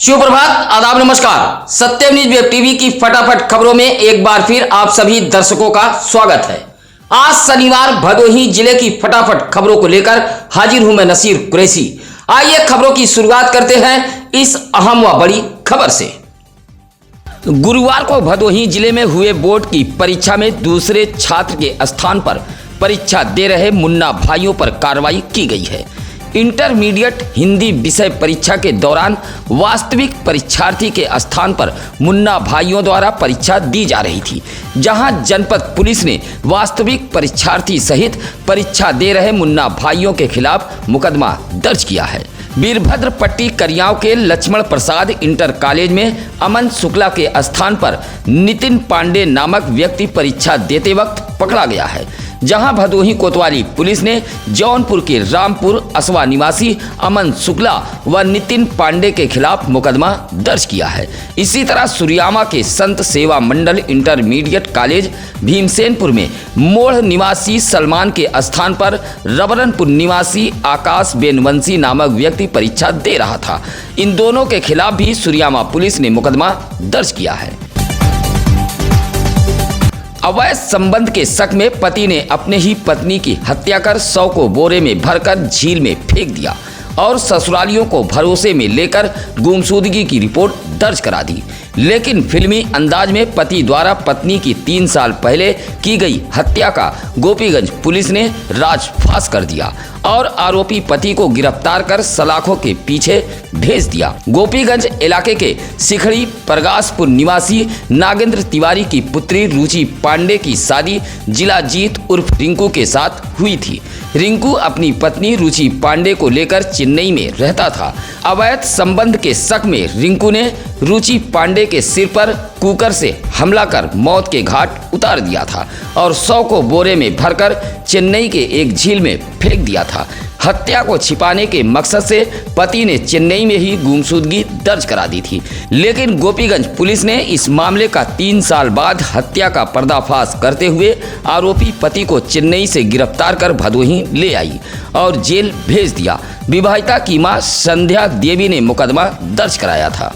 सुप्रभात, आदाब, नमस्कार। सत्यम न्यूज वेब टीवी की फटाफट खबरों में एक बार फिर आप सभी दर्शकों का स्वागत है। आज शनिवार भदोही जिले की फटाफट खबरों को लेकर हाजिर हूं मैं नसीर कुरैशी। आइए खबरों की शुरुआत करते हैं इस अहम व बड़ी खबर से। गुरुवार को भदोही जिले में हुए बोर्ड की परीक्षा में दूसरे छात्र के स्थान पर परीक्षा दे रहे मुन्ना भाइयों पर कार्रवाई की गई है। इंटरमीडिएट हिंदी विषय परीक्षा के दौरान वास्तविक परीक्षार्थी के स्थान पर मुन्ना भाइयों द्वारा परीक्षा दी जा रही थी, जहां जनपद पुलिस ने वास्तविक परीक्षार्थी सहित परीक्षा दे रहे मुन्ना भाइयों के खिलाफ मुकदमा दर्ज किया है। वीरभद्र पट्टी करियाव के लक्ष्मण प्रसाद इंटर कॉलेज में अमन शुक्ला के स्थान पर नितिन पांडे नामक व्यक्ति परीक्षा देते वक्त पकड़ा गया है, जहां भदोही कोतवाली पुलिस ने जौनपुर के रामपुर असवा निवासी अमन शुक्ला व नितिन पांडे के खिलाफ मुकदमा दर्ज किया है। इसी तरह सुरियामा के संत सेवा मंडल इंटरमीडिएट कॉलेज भीमसेनपुर में मोड़ निवासी सलमान के स्थान पर रबरनपुर निवासी आकाश बेनवंशी नामक व्यक्ति परीक्षा दे रहा था। इन दोनों के खिलाफ भी सुरियामा पुलिस ने मुकदमा दर्ज किया है। अवैध संबंध के शक में पति ने अपने ही पत्नी की हत्या कर 100 को बोरे में भरकर झील में फेंक दिया और ससुरालियों को भरोसे में लेकर गुमशुदगी की रिपोर्ट दर्ज करा दी। लेकिन फिल्मी अंदाज में पति द्वारा पत्नी की 3 साल पहले की गई हत्या का गोपीगंज पुलिस ने राजफाश कर दिया और आरोपी पति को गिरफ्तार कर सलाखों के पीछे भेज दिया। गोपीगंज इलाके के सिखड़ी परगासपुर निवासी नागेंद्र तिवारी की पुत्री रुचि पांडे की शादी जिला जीत उर्फ रिंकू के साथ हुई थी। रिंकू अपनी पत्नी रुचि पांडे को लेकर चेन्नई में रहता था। अवैध संबंध के शक में रिंकू ने रुचि पांडे के सिर पर कुकर से हमला कर मौत के घाट उतार दिया था और 100 को बोरे में भरकर चेन्नई के एक झील में फेंक दिया था। हत्या को छिपाने के मकसद से पति ने चेन्नई में ही गुमशुदगी दर्ज करा दी थी। लेकिन गोपीगंज पुलिस ने इस मामले का 3 साल बाद हत्या का पर्दाफाश करते हुए आरोपी पति को चेन्नई से गिरफ्तार कर भदोही ले आई और जेल भेज दिया। विवाहिता की मां संध्या देवी ने मुकदमा दर्ज कराया था।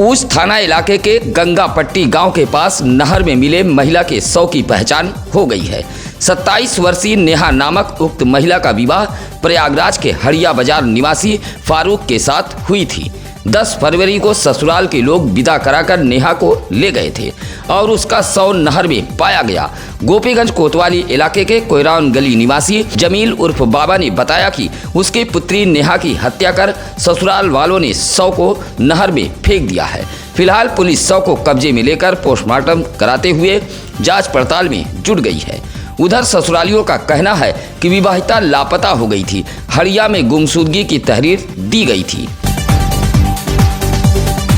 उस थाना इलाके के गंगापट्टी गांव के पास नहर में मिले महिला के शव की पहचान हो गई है। 27 वर्षीय नेहा नामक उक्त महिला का विवाह प्रयागराज के हड़िया बाजार निवासी फारूक के साथ हुई थी। 10 फरवरी को ससुराल के लोग विदा कराकर नेहा को ले गए थे और उसका शव नहर में पाया गया। गोपीगंज कोतवाली इलाके के कोयरान गली निवासी जमील उर्फ बाबा ने बताया कि उसकी पुत्री नेहा की हत्या कर ससुराल वालों ने शव को नहर में फेंक दिया है। फिलहाल पुलिस शव को कब्जे में लेकर पोस्टमार्टम कराते हुए जांच पड़ताल में जुट गई है। उधर ससुरालियों का कहना है कि विवाहिता लापता हो गई थी। हड़िया में गुमशुदगी की तहरीर दी गई थी।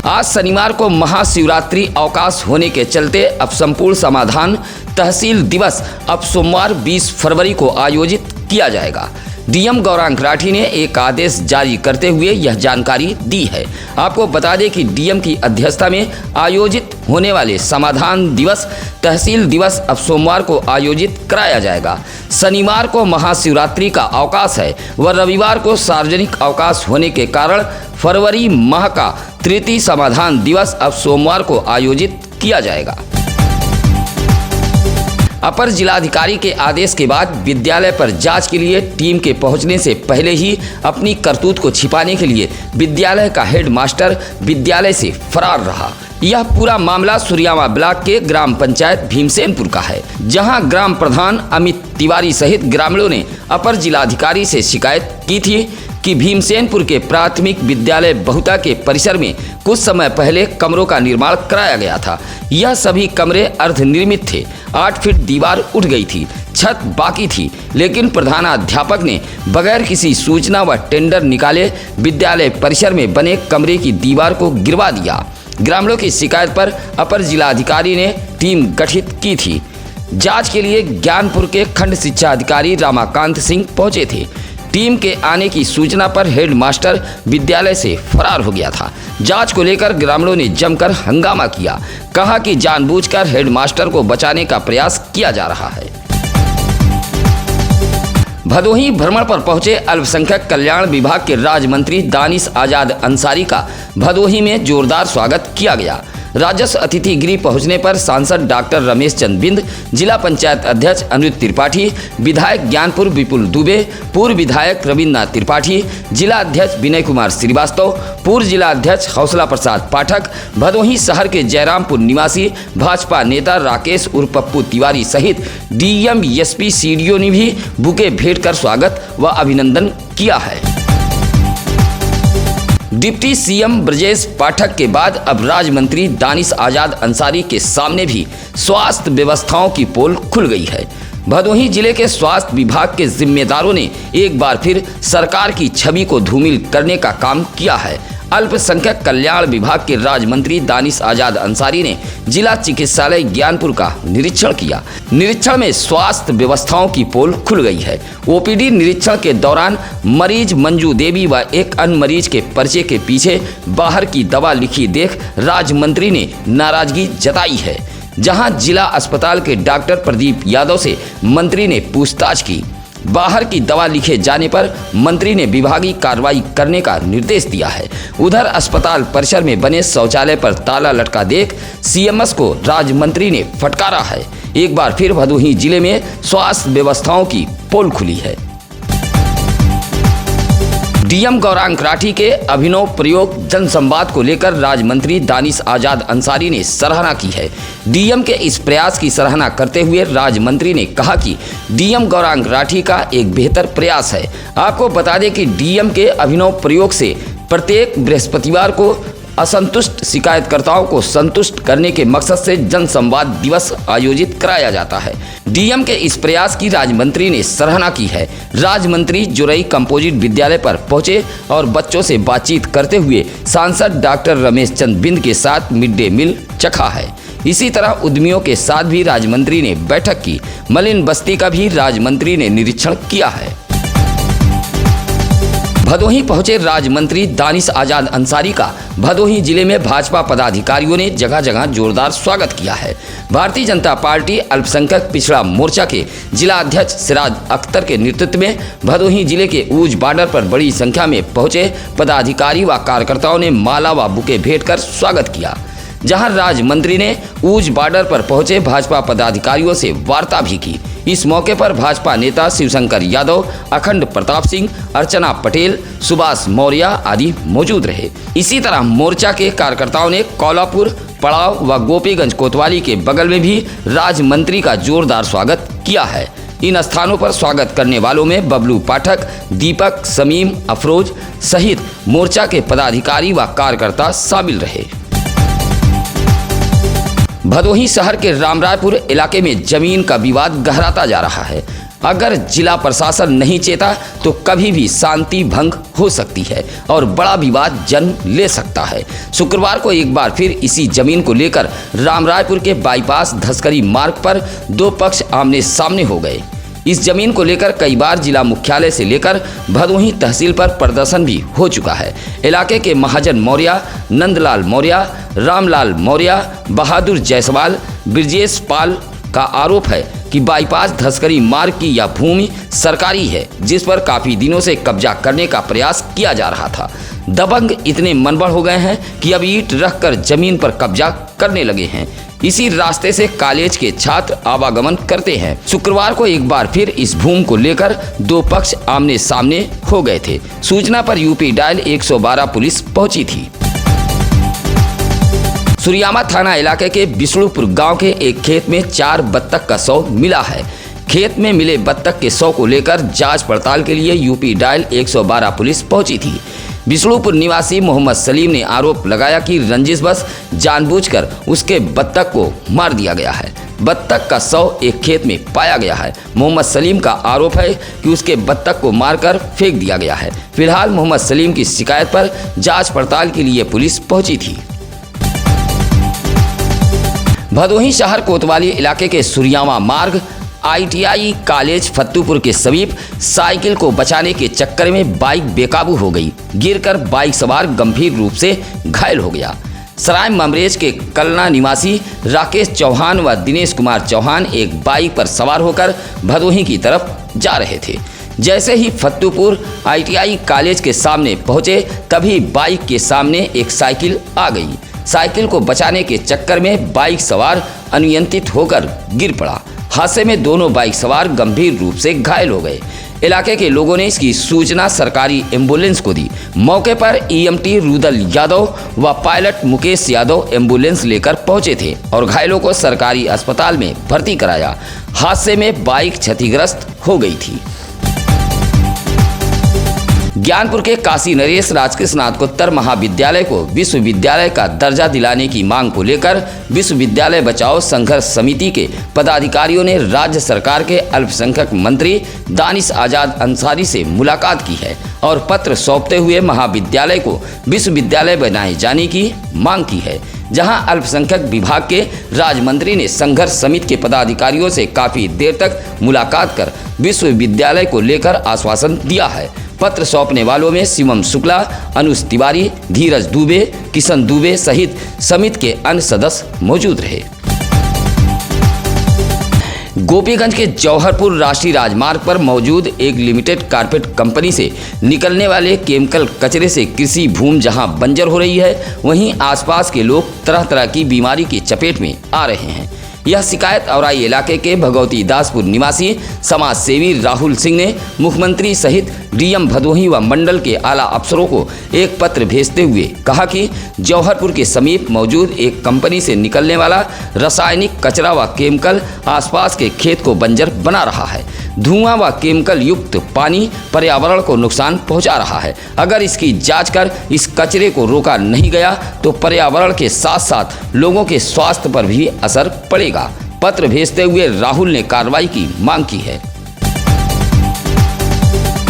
आज शनिवार को महाशिवरात्रि अवकाश होने के चलते अब संपूर्ण समाधान तहसील दिवस अब सोमवार 20 फरवरी को आयोजित किया जाएगा। डीएम गौरांग राठी ने एक आदेश जारी करते हुए यह जानकारी दी है। आपको बता दें कि डीएम की अध्यक्षता में आयोजित होने वाले समाधान दिवस तहसील दिवस अब सोमवार को आयोजित कराया जाएगा। शनिवार को महाशिवरात्रि का अवकाश है व रविवार को सार्वजनिक अवकाश होने के कारण फरवरी माह का तृतीय समाधान दिवस अब सोमवार को आयोजित किया जाएगा। अपर जिलाधिकारी के आदेश के बाद विद्यालय पर जांच के लिए टीम के पहुंचने से पहले ही अपनी करतूत को छिपाने के लिए विद्यालय का हेडमास्टर विद्यालय से फरार रहा। यह पूरा मामला सुरियामा ब्लॉक के ग्राम पंचायत भीमसेनपुर का है, जहां ग्राम प्रधान अमित तिवारी सहित ग्रामीणों ने अपर जिलाधिकारी से शिकायत की थी कि भीमसेनपुर के प्राथमिक विद्यालय बहुता के परिसर में कुछ समय पहले कमरों का निर्माण कराया गया था। यह सभी कमरे अर्धनिर्मित थे। 8 फीट दीवार उठ गई थी, छत बाकी थी, लेकिन प्रधानाध्यापक ने बगैर किसी सूचना व टेंडर निकाले विद्यालय परिसर में बने कमरे की दीवार को गिरवा दिया। ग्रामीणों की शिकायत पर अपर जिलाधिकारी ने टीम गठित की थी। जांच के लिए ज्ञानपुर के खंड शिक्षा अधिकारी रामाकांत सिंह पहुंचे थे। टीम के आने की सूचना पर हेडमास्टर विद्यालय से फरार हो गया था। जांच को लेकर ग्रामीणों ने जमकर हंगामा किया, कहा कि जानबूझकर हेडमास्टर को बचाने का प्रयास किया जा रहा है। भदोही भ्रमण पर पहुंचे अल्पसंख्यक कल्याण विभाग के राज्य मंत्री दानिश आजाद अंसारी का भदोही में जोरदार स्वागत किया गया। राजस्व अतिथि गृह पहुंचने पर सांसद डॉक्टर रमेश चंद बिंद, जिला पंचायत अध्यक्ष अनिरुद्ध त्रिपाठी, विधायक ज्ञानपुर विपुल दुबे, पूर्व विधायक रविन्द्रनाथ त्रिपाठी, जिला अध्यक्ष विनय कुमार श्रीवास्तव, पूर्व जिला अध्यक्ष हौसला प्रसाद पाठक, भदोही शहर के जयरामपुर निवासी भाजपा नेता राकेश उर्फ पप्पू तिवारी सहित डीएम, एसपी, सीडीओ ने भी बुके भेंट कर स्वागत व अभिनंदन किया है। डिप्टी सीएम ब्रजेश पाठक के बाद अब राज्य मंत्री दानिश आजाद अंसारी के सामने भी स्वास्थ्य व्यवस्थाओं की पोल खुल गई है। भदोही जिले के स्वास्थ्य विभाग के जिम्मेदारों ने एक बार फिर सरकार की छवि को धूमिल करने का काम किया है। अल्पसंख्यक कल्याण विभाग के राज्य मंत्री दानिश आजाद अंसारी ने जिला चिकित्सालय ज्ञानपुर का निरीक्षण किया। निरीक्षण में स्वास्थ्य व्यवस्थाओं की पोल खुल गई है। ओपीडी निरीक्षण के दौरान मरीज मंजू देवी व एक अन्य मरीज के पर्चे के पीछे बाहर की दवा लिखी देख राज्य मंत्री ने नाराजगी जताई है। जहां जिला अस्पताल के डॉक्टर प्रदीप यादव से मंत्री ने पूछताछ की। बाहर की दवा लिखे जाने पर मंत्री ने विभागीय कार्रवाई करने का निर्देश दिया है। उधर अस्पताल परिसर में बने शौचालय पर ताला लटका देख सीएमएस को राज्य मंत्री ने फटकारा है। एक बार फिर भदोही जिले में स्वास्थ्य व्यवस्थाओं की पोल खुली है। डीएम गौरांग राठी के अभिनव प्रयोग जनसंवाद को लेकर राज्य मंत्री दानिश आजाद अंसारी ने सराहना की है। डीएम के इस प्रयास की सराहना करते हुए राज्य मंत्री ने कहा कि डीएम गौरांग राठी का एक बेहतर प्रयास है। आपको बता दें कि डीएम के अभिनव प्रयोग से प्रत्येक बृहस्पतिवार को असंतुष्ट शिकायतकर्ताओं को संतुष्ट करने के मकसद से जनसंवाद दिवस आयोजित कराया जाता है। डीएम के इस प्रयास की राज्य मंत्री ने सराहना की है। राज्य मंत्री जोरई कंपोजिट विद्यालय पर पहुंचे और बच्चों से बातचीत करते हुए सांसद डॉक्टर रमेश चंद बिंद के साथ मिड डे मील चखा है। इसी तरह उद्यमियों के साथ भी राज्य मंत्री ने बैठक की। मलिन बस्ती का भी राज्य मंत्री ने निरीक्षण किया है। भदोही पहुंचे राज्य मंत्री दानिश आजाद अंसारी का भदोही जिले में भाजपा पदाधिकारियों ने जगह जगह जोरदार स्वागत किया है। भारतीय जनता पार्टी अल्पसंख्यक पिछड़ा मोर्चा के जिला अध्यक्ष सिराज अख्तर के नेतृत्व में भदोही जिले के ऊज बॉर्डर पर बड़ी संख्या में पहुंचे पदाधिकारी व कार्यकर्ताओं ने माला व बुके भेंट कर स्वागत किया। जहां राज्य मंत्री ने ऊज बॉर्डर पर पहुंचे भाजपा पदाधिकारियों से वार्ता भी की। इस मौके पर भाजपा नेता शिवशंकर यादव, अखंड प्रताप सिंह, अर्चना पटेल, सुभाष मौर्य आदि मौजूद रहे। इसी तरह मोर्चा के कार्यकर्ताओं ने कोल्हापुर, पड़ाव व गोपीगंज कोतवाली के बगल में भी राज्य मंत्री का जोरदार स्वागत किया है। इन स्थानों पर स्वागत करने वालों में बबलू पाठक, दीपक, समीम, अफरोज सहित मोर्चा के पदाधिकारी व कार्यकर्ता शामिल रहे। भदोही शहर के रामरायपुर इलाके में जमीन का विवाद गहराता जा रहा है। अगर जिला प्रशासन नहीं चेता तो कभी भी शांति भंग हो सकती है और बड़ा विवाद जन्म ले सकता है। शुक्रवार को एक बार फिर इसी जमीन को लेकर रामरायपुर के बाईपास धसकरी मार्ग पर दो पक्ष आमने सामने हो गए। इस जमीन को लेकर कई बार जिला मुख्यालय से लेकर भदोही तहसील पर प्रदर्शन भी हो चुका है। इलाके के महाजन मौर्य, नंदलाल मौर्य, रामलाल मौर्य, बहादुर जायसवाल, ब्रजेश पाल का आरोप है कि बाईपास धसकरी मार्ग की यह भूमि सरकारी है, जिस पर काफी दिनों से कब्जा करने का प्रयास किया जा रहा था। दबंग इतने मनबड़ हो गए हैं कि अब ईंट रखकर जमीन पर कब्जा करने लगे हैं। इसी रास्ते से कॉलेज के छात्र आवागमन करते हैं। शुक्रवार को एक बार फिर इस भूमि को लेकर दो पक्ष आमने सामने हो गए थे। सूचना पर यूपी डायल 112 पुलिस पहुंची थी। सुरियामा थाना इलाके के बिष्णुपुर गांव के एक खेत में 4 बत्तख का शव मिला है। खेत में मिले बत्तख के शव को लेकर जांच पड़ताल के लिए यूपी डायल 112 पुलिस पहुंची थी। बिष्णुपुर निवासी मोहम्मद सलीम ने आरोप लगाया कि रंजिशवश जानबूझकर उसके बत्तख को मार दिया गया है। बत्तख का शव एक खेत में पाया गया है। मोहम्मद सलीम का आरोप है कि उसके बत्तख को मारकर फेंक दिया गया है। फिलहाल मोहम्मद सलीम की शिकायत पर जांच पड़ताल के लिए पुलिस पहुंची थी। भदोही शहर कोतवाली इलाके के सुरियामा मार्ग ITI कॉलेज फत्तूपुर के समीप साइकिल को बचाने के चक्कर में बाइक बेकाबू हो गई। गिरकर बाइक सवार गंभीर रूप से घायल हो गया। सराय ममरेज के कलना निवासी राकेश चौहान व दिनेश कुमार चौहान एक बाइक पर सवार होकर भदोही की तरफ जा रहे थे। जैसे ही फत्तूपुर ITI कॉलेज के सामने पहुंचे तभी बाइक के सामने एक साइकिल आ गई। साइकिल को बचाने के चक्कर में बाइक सवार अनियंत्रित होकर गिर पड़ा। हादसे में दोनों बाइक सवार गंभीर रूप से घायल हो गए। इलाके के लोगों ने इसकी सूचना सरकारी एम्बुलेंस को दी। मौके पर EMT रुदल यादव व पायलट मुकेश यादव एम्बुलेंस लेकर पहुंचे थे और घायलों को सरकारी अस्पताल में भर्ती कराया। हादसे में बाइक क्षतिग्रस्त हो गई थी। ज्ञानपुर के काशी नरेश राजकीय स्नातकोत्तर महाविद्यालय को विश्वविद्यालय का दर्जा दिलाने की मांग को लेकर विश्वविद्यालय बचाओ संघर्ष समिति के पदाधिकारियों ने राज्य सरकार के अल्पसंख्यक मंत्री दानिश आजाद अंसारी से मुलाकात की है और पत्र सौंपते हुए महाविद्यालय को विश्वविद्यालय बनाए जाने की मांग की है। जहां अल्पसंख्यक विभाग के राज्य मंत्री ने संघर्ष समिति के पदाधिकारियों से काफी देर तक मुलाकात कर विश्वविद्यालय को लेकर आश्वासन दिया है। पत्र सौंपने वालों में शिवम शुक्ला, अनुज तिवारी, धीरज दुबे, किशन दुबे सहित समिति के अन्य सदस्य मौजूद रहे। गोपीगंज के जौहरपुर राष्ट्रीय राजमार्ग पर मौजूद एक लिमिटेड कारपेट कंपनी से निकलने वाले केमिकल कचरे से कृषि भूमि जहां बंजर हो रही है, वहीं आसपास के लोग तरह तरह की बीमारी की चपेट में आ रहे हैं। यह शिकायत औराई इलाके के भगवती दासपुर निवासी समाज सेवी राहुल सिंह ने मुख्यमंत्री सहित DM भदोही व मंडल के आला अफसरों को एक पत्र भेजते हुए कहा कि जौहरपुर के समीप मौजूद एक कंपनी से निकलने वाला रासायनिक कचरा व केमिकल आसपास के खेत को बंजर बना रहा है। धुआं व केमिकल युक्त पानी पर्यावरण को नुकसान पहुंचा रहा है। अगर इसकी जांच कर इस कचरे को रोका नहीं गया तो पर्यावरण के साथ साथ लोगों के स्वास्थ्य पर भी असर पड़ेगा। पत्र भेजते हुए राहुल ने कार्रवाई की मांग की है।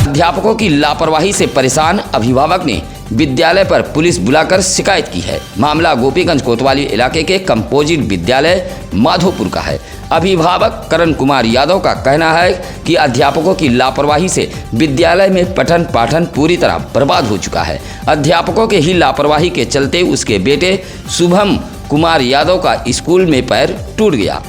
अध्यापकों की लापरवाही से परेशान अभिभावक ने विद्यालय पर पुलिस बुलाकर शिकायत की है। मामला गोपीगंज कोतवाली इलाके के कंपोजिट विद्यालय माधोपुर का है। अभिभावक करण कुमार यादव का कहना है कि अध्यापकों की लापरवाही से विद्यालय में पठन पाठन पूरी तरह बर्बाद हो चुका है। अध्यापकों के ही लापरवाही के चलते उसके बेटे शुभम कुमार यादव का स्कूल में पैर टूट गया।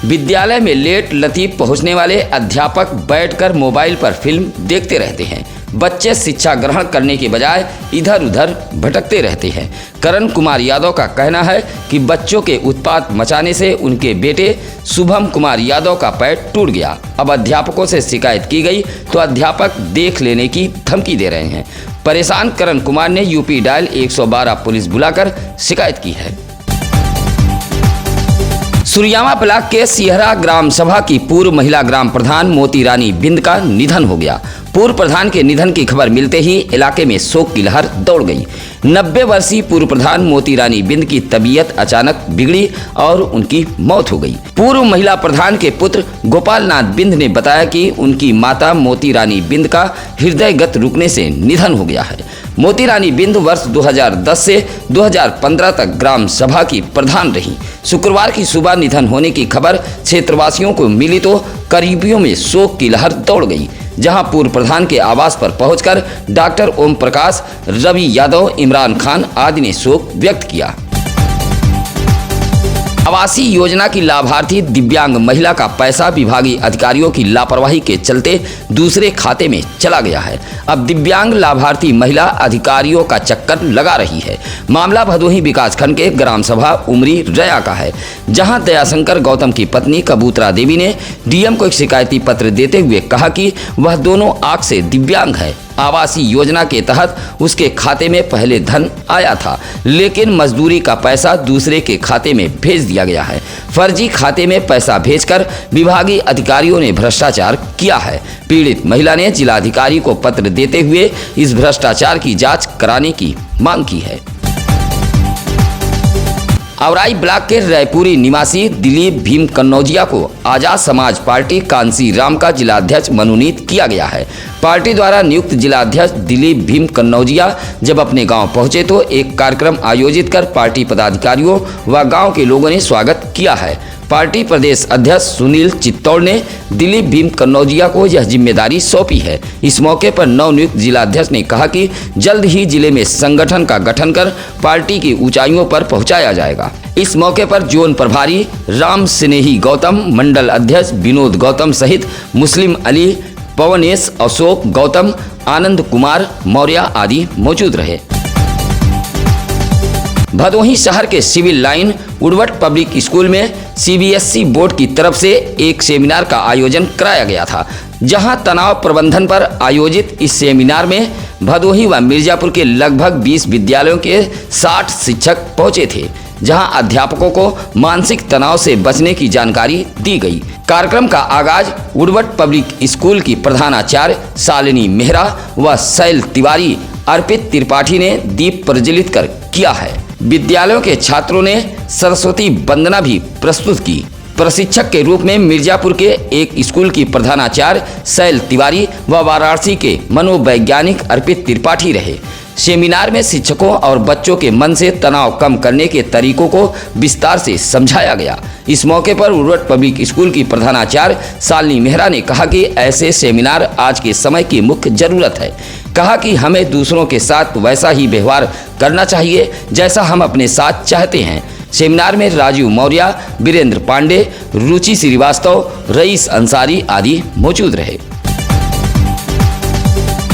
विद्यालय में लेट लतीफ पहुंचने वाले अध्यापक बैठकर मोबाइल पर फिल्म देखते रहते हैं। बच्चे शिक्षा ग्रहण करने के बजाय इधर उधर भटकते रहते हैं। करण कुमार यादव का कहना है कि बच्चों के उत्पात मचाने से उनके बेटे शुभम कुमार यादव का पैर टूट गया। अब अध्यापकों से शिकायत की गई तो अध्यापक देख लेने की धमकी दे रहे हैं। परेशान करण कुमार ने UP डायल 112 पुलिस बुलाकर शिकायत की है। सुरियामा ब्लॉक के सिहरा ग्राम सभा की पूर्व महिला ग्राम प्रधान मोती रानी बिंद का निधन हो गया। पूर्व प्रधान के निधन की खबर मिलते ही इलाके में शोक की लहर दौड़ गई। 90 वर्षीय पूर्व प्रधान मोती रानी बिंद की तबीयत अचानक बिगड़ी और उनकी मौत हो गई। पूर्व महिला प्रधान के पुत्र गोपाल नाथ बिंद ने बताया कि उनकी माता मोती रानी बिंद का हृदयगत रुकने से निधन हो गया है। मोती रानी बिंद वर्ष 2010 से 2015 तक ग्राम सभा की प्रधान रही। शुक्रवार की सुबह निधन होने की खबर क्षेत्रवासियों को मिली तो करीबियों में शोक की लहर दौड़ गई। जहां पूर्व प्रधान के आवास पर पहुंचकर डॉक्टर ओम प्रकाश, रवि यादव, इमरान खान आदि ने शोक व्यक्त किया। आवासीय योजना की लाभार्थी दिव्यांग महिला का पैसा विभागीय अधिकारियों की लापरवाही के चलते दूसरे खाते में चला गया है। अब दिव्यांग लाभार्थी महिला अधिकारियों का चक्कर लगा रही है। मामला भदोही विकासखंड के ग्राम सभा उमरी रया का है, जहां दयाशंकर गौतम की पत्नी कबूतरा देवी ने DM को एक शिकायती पत्र देते हुए कहा कि वह दोनों आंख से दिव्यांग है। आवासीय योजना के तहत उसके खाते में पहले धन आया था, लेकिन मजदूरी का पैसा दूसरे के खाते में भेज दिया गया है। फर्जी खाते में पैसा भेजकर विभागीय अधिकारियों ने भ्रष्टाचार किया है। पीड़ित महिला ने जिलाधिकारी को पत्र देते हुए इस भ्रष्टाचार की जांच कराने की मांग की है। औराई ब्लॉक के रायपुरी निवासी दिलीप भीम कन्नौजिया को आजाद समाज पार्टी कांसी राम का जिलाध्यक्ष मनोनीत किया गया है। पार्टी द्वारा नियुक्त जिलाध्यक्ष दिलीप भीम कन्नौजिया जब अपने गांव पहुंचे तो एक कार्यक्रम आयोजित कर पार्टी पदाधिकारियों व गांव के लोगों ने स्वागत किया है। पार्टी प्रदेश अध्यक्ष सुनील चित्तौड़ ने दिलीप भीम कन्नौजिया को यह जिम्मेदारी सौंपी है। इस मौके पर नवनियुक्त जिलाध्यक्ष ने कहा कि जल्द ही जिले में संगठन का गठन कर पार्टी की ऊंचाइयों पर पहुंचाया जाएगा। इस मौके पर जोन प्रभारी राम स्नेही गौतम, मंडल अध्यक्ष विनोद गौतम सहित मुस्लिम अली, पवनेश, अशोक, गौतम, आनंद कुमार मौर्य आदि मौजूद रहे। भदोही शहर के सिविल लाइन उड़वट पब्लिक स्कूल में सीबीएसई बोर्ड की तरफ से एक सेमिनार का आयोजन कराया गया था, जहां तनाव प्रबंधन पर आयोजित इस सेमिनार में भदोही व मिर्जापुर के लगभग 20 विद्यालयों के 60 शिक्षक पहुंचे थे, जहां अध्यापकों को मानसिक तनाव से बचने की जानकारी दी गई। कार्यक्रम का आगाज उड़वट पब्लिक स्कूल की प्रधानाचार्य शालिनी मेहरा व शैल तिवारी, अर्पित त्रिपाठी ने दीप प्रज्वलित कर किया है। विद्यालयों के छात्रों ने सरस्वती वंदना भी प्रस्तुत की। प्रशिक्षक के रूप में मिर्जापुर के एक स्कूल की प्रधानाचार्य शैल तिवारी व वाराणसी के मनोवैज्ञानिक अर्पित त्रिपाठी रहे। सेमिनार में शिक्षकों और बच्चों के मन से तनाव कम करने के तरीकों को विस्तार से समझाया गया। इस मौके पर उड़वट पब्लिक स्कूल की प्रधानाचार्य शालिनी मेहरा ने कहा कि ऐसे सेमिनार आज के समय की मुख्य जरूरत है। कहा कि हमें दूसरों के साथ वैसा ही व्यवहार करना चाहिए जैसा हम अपने साथ चाहते हैं। सेमिनार में राजीव मौर्य, वीरेंद्र पांडे, रुचि श्रीवास्तव, रईस अंसारी आदि मौजूद रहे।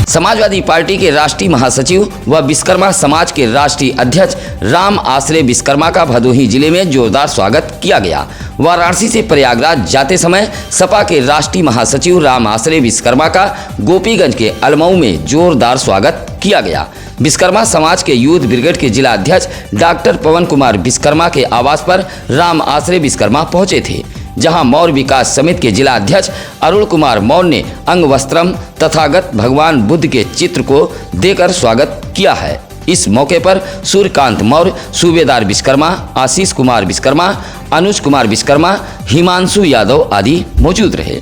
समाजवादी पार्टी के राष्ट्रीय महासचिव व विश्वकर्मा समाज के राष्ट्रीय अध्यक्ष राम आश्रय विश्वकर्मा का भदोही जिले में जोरदार स्वागत किया गया। वाराणसी से प्रयागराज जाते समय सपा के राष्ट्रीय महासचिव राम आश्रय विश्वकर्मा का गोपीगंज के अलमऊ में जोरदार स्वागत किया गया। विश्वकर्मा समाज के यूथ ब्रिगेड के जिला अध्यक्ष डॉक्टर पवन कुमार विश्वकर्मा के आवास पर राम आश्रय विश्वकर्मा पहुंचे थे, जहां मौर्य विकास समिति के जिला अध्यक्ष अरुण कुमार मौर्य ने अंग वस्त्रम तथागत भगवान बुद्ध के चित्र को देकर स्वागत किया है। इस मौके पर सूर्यकांत मौर्य, सूबेदार विश्वकर्मा, आशीष कुमार विश्वकर्मा, अनुज कुमार विश्वकर्मा, हिमांशु यादव आदि मौजूद रहे।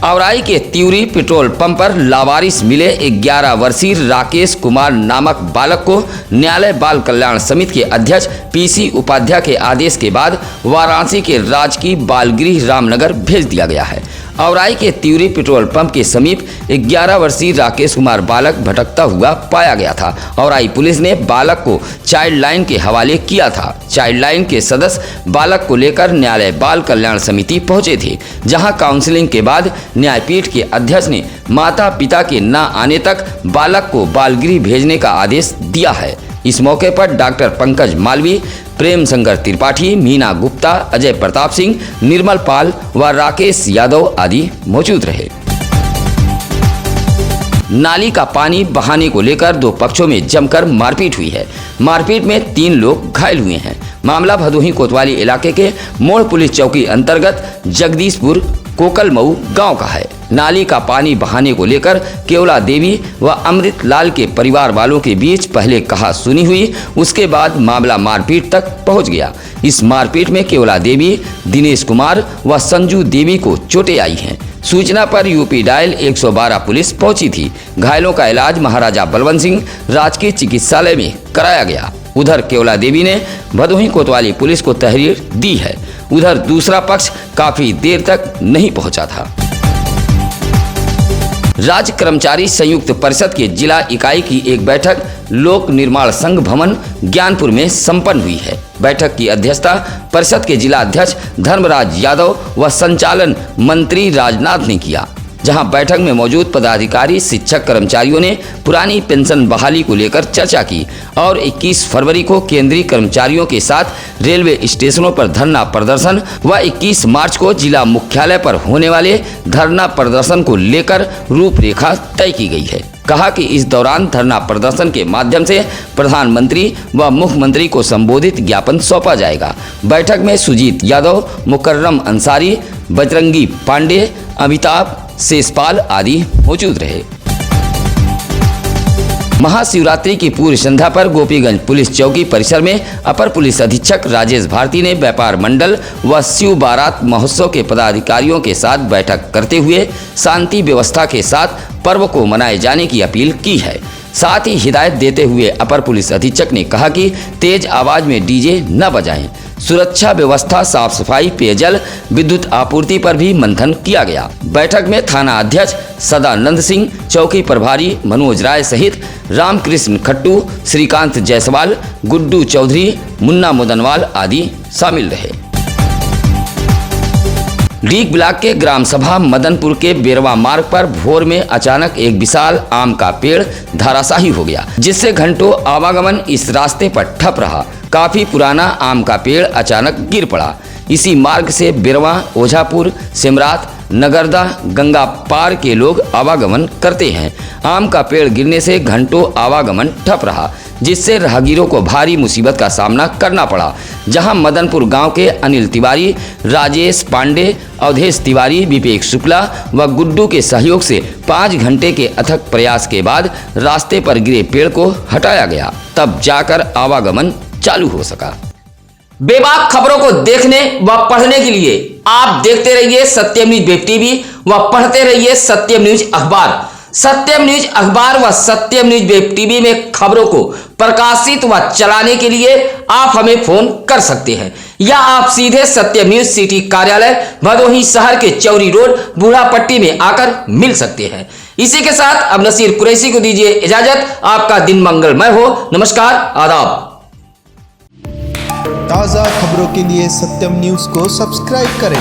औराई के तिउरी पेट्रोल पंप पर लावारिस मिले 11 वर्षीय राकेश कुमार नामक बालक को न्यायालय बाल कल्याण समिति के अध्यक्ष पीसी उपाध्याय के आदेश के बाद वाराणसी के राजकीय बाल गृह रामनगर भेज दिया गया है। औराई के तिउरी पेट्रोल पंप के समीप 11 वर्षीय राकेश कुमार बालक भटकता हुआ पाया गया था। औराई पुलिस ने बालक को चाइल्ड लाइन के हवाले किया था। चाइल्ड लाइन के सदस्य बालक को लेकर न्यायालय बाल कल्याण समिति पहुंचे थे, जहां काउंसलिंग के बाद न्यायपीठ के अध्यक्ष ने माता पिता के न आने तक बालक को बाल गृह भेजने का आदेश दिया है। इस मौके पर डॉक्टर पंकज मालवी, प्रेम शंकर त्रिपाठी, मीना गुप्ता, अजय प्रताप सिंह, निर्मल पाल व राकेश यादव आदि मौजूद रहे। नाली का पानी बहाने को लेकर दो पक्षों में जमकर मारपीट हुई है। मारपीट में 3 लोग घायल हुए हैं। मामला भदोही कोतवाली इलाके के मोड़ पुलिस चौकी अंतर्गत जगदीशपुर कोकलमऊ गांव का है। नाली का पानी बहाने को लेकर केवला देवी व अमृत लाल के परिवार वालों के बीच पहले कहा सुनी हुई, उसके बाद मामला मारपीट तक पहुंच गया। इस मारपीट में केवला देवी, दिनेश कुमार व संजू देवी को चोटें आई हैं। सूचना पर यूपी डायल 112 पुलिस पहुंची थी। घायलों का इलाज महाराजा बलवंत सिंह राजकीय चिकित्सालय में कराया गया। उधर केवला देवी ने भदोही कोतवाली पुलिस को तहरीर दी है। उधर दूसरा पक्ष काफी देर तक नहीं पहुंचा था। राज्य कर्मचारी संयुक्त परिषद के जिला इकाई की एक बैठक लोक निर्माण संघ भवन ज्ञानपुर में संपन्न हुई है। बैठक की अध्यक्षता परिषद के जिला अध्यक्ष धर्मराज यादव व संचालन मंत्री राजनाथ ने किया, जहां बैठक में मौजूद पदाधिकारी, शिक्षक, कर्मचारियों ने पुरानी पेंशन बहाली को लेकर चर्चा की और 21 फरवरी को केंद्रीय कर्मचारियों के साथ रेलवे स्टेशनों पर धरना प्रदर्शन व 21 मार्च को जिला मुख्यालय पर होने वाले धरना प्रदर्शन को लेकर रूपरेखा तय की गई है। कहा कि इस दौरान धरना प्रदर्शन के माध्यम से प्रधानमंत्री व मुख्यमंत्री को संबोधित ज्ञापन सौंपा जाएगा। बैठक में सुजीत यादव, मुकर्रम अंसारी, बजरंगी पांडे, अमिताभ शेषपाल आदि मौजूद रहे। महाशिवरात्रि की पूर्व संध्या पर गोपीगंज पुलिस चौकी परिसर में अपर पुलिस अधीक्षक राजेश भारती ने व्यापार मंडल व शिव बारात महोत्सव के पदाधिकारियों के साथ बैठक करते हुए शांति व्यवस्था के साथ पर्व को मनाए जाने की अपील की है। साथ ही हिदायत देते हुए अपर पुलिस अधीक्षक ने कहा कि तेज आवाज में डीजे न बजाएं। सुरक्षा व्यवस्था, साफ सफाई, पेयजल, विद्युत आपूर्ति पर भी मंथन किया गया। बैठक में थाना अध्यक्ष सदानंद सिंह, चौकी प्रभारी मनोज राय सहित रामकृष्ण खट्टू, श्रीकांत जायसवाल, गुड्डू चौधरी, मुन्ना मुदनवाल आदि शामिल रहे। डीग ब्लॉक के ग्राम सभा मदनपुर के बेरवा मार्ग पर भोर में अचानक एक विशाल आम का पेड़ धराशायी हो गया, जिससे घंटों आवागमन इस रास्ते पर ठप रहा। काफी पुराना आम का पेड़ अचानक गिर पड़ा। इसी मार्ग से बेरवा, ओझापुर, सिमरात, नगरदा, गंगा पार के लोग आवागमन करते हैं। आम का पेड़ गिरने से घंटों आवागमन ठप रहा, जिससे राहगीरों को भारी मुसीबत का सामना करना पड़ा। जहां मदनपुर गांव के अनिल तिवारी, राजेश पांडे, अवधेश तिवारी, विवेक शुक्ला व गुड्डू के सहयोग से 5 घंटे के अथक प्रयास के बाद रास्ते पर गिरे पेड़ को हटाया गया, तब जाकर आवागमन चालू हो सका। बेबाक खबरों को देखने व पढ़ने के लिए आप देखते रहिए सत्यम न्यूज वेब टीवी व पढ़ते रहिए सत्यम न्यूज अखबार। सत्यम न्यूज अखबार व सत्यम न्यूज वेब टीवी में खबरों को प्रकाशित व चलाने के लिए आप हमें फोन कर सकते हैं, या आप सीधे सत्यम न्यूज सिटी कार्यालय भदोही शहर के चौरी रोड बूढ़ापट्टी में आकर मिल सकते हैं। इसी के साथ अब नसीर कुरैशी को दीजिए इजाजत। आपका दिन मंगलमय हो। नमस्कार, आदाब। ताज़ा खबरों के लिए सत्यम न्यूज़ को सब्सक्राइब करें।